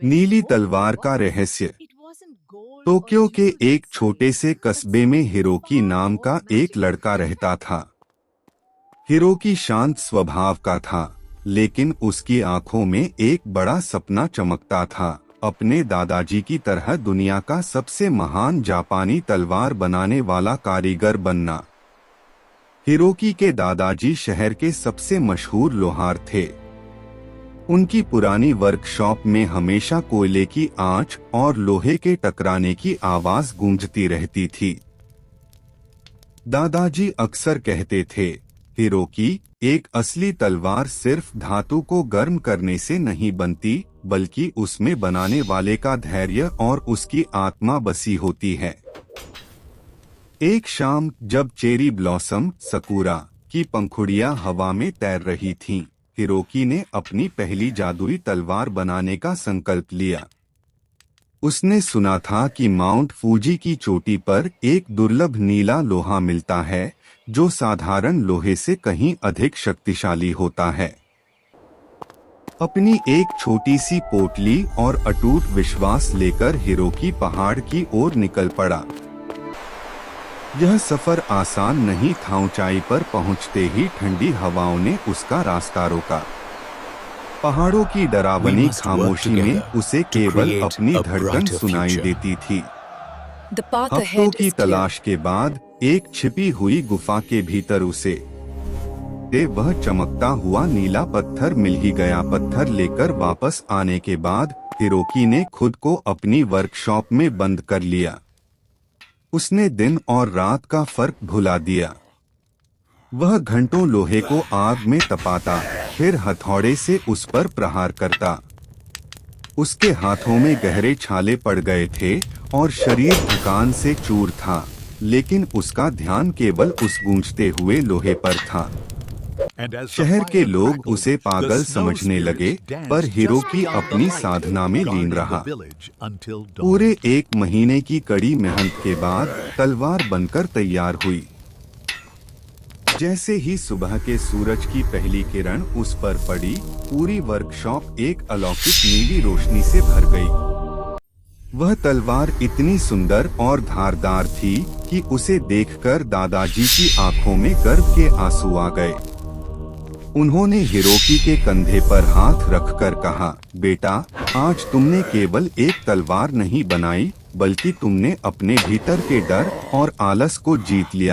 नीली तलवार का रहस्य। टोक्यो के एक छोटे से कस्बे में हिरोकी नाम का एक लड़का रहता था। हिरोकी शांत स्वभाव का था, लेकिन उसकी आंखों में एक बड़ा सपना चमकता था, अपने दादाजी की तरह दुनिया का सबसे महान जापानी तलवार बनाने वाला कारीगर बनना। हिरोकी के दादाजी शहर के सबसे मशहूर लोहार थे। उनकी पुरानी वर्कशॉप में हमेशा कोयले की आंच और लोहे के टकराने की आवाज गूंजती रहती थी। दादाजी अक्सर कहते थे, हिरोकी, एक असली तलवार सिर्फ धातु को गर्म करने से नहीं बनती, बल्कि उसमें बनाने वाले का धैर्य और उसकी आत्मा बसी होती है। एक शाम जब चेरी ब्लॉसम सकुरा की पंखुड़ियां हवा में तैर रही थीं, हिरोकी ने अपनी पहली जादुई तलवार बनाने का संकल्प लिया। उसने सुना था कि माउंट फूजी की चोटी पर एक दुर्लभ नीला लोहा मिलता है, जो साधारण लोहे से कहीं अधिक शक्तिशाली होता है। अपनी एक छोटी सी पोटली और अटूट विश्वास लेकर हिरोकी पहाड़ की ओर निकल पड़ा। यह सफर आसान नहीं था। ऊंचाई पर पहुंचते ही ठंडी हवाओं ने उसका रास्ता रोका। पहाड़ों की डरावनी खामोशी में उसे केवल अपनी धड़कन सुनाई देती थी। हफ्तों की तलाश के बाद एक छिपी हुई गुफा के भीतर उसे वह चमकता हुआ नीला पत्थर मिल ही गया। पत्थर लेकर वापस आने के बाद हिरोकी ने खुद को अपनी वर्कशॉप में बंद कर लिया। उसने दिन और रात का फर्क भुला दिया। वह घंटों लोहे को आग में तपाता, फिर हथौड़े से उस पर प्रहार करता। उसके हाथों में गहरे छाले पड़ गए थे और शरीर थकान से चूर था, लेकिन उसका ध्यान केवल उस गूंजते हुए लोहे पर था। शहर के लोग उसे पागल समझने लगे, पर हिरोकी अपनी साधना में लीन रहा। पूरे 1 महीने की कड़ी मेहनत के बाद तलवार बनकर तैयार हुई। जैसे ही सुबह के सूरज की पहली किरण उस पर पड़ी, पूरी वर्कशॉप एक अलौकिक नीली रोशनी से भर गई। वह तलवार इतनी सुंदर और धारदार थी कि उसे देखकर दादाजी की आंखों में गर्व के आंसू आ गए। उन्होंने हिरोकी के कंधे पर हाथ रखकर कहा, बेटा, आज तुमने केवल एक तलवार नहीं बनाई, बल्कि तुमने अपने भीतर के डर और आलस को जीत लिया।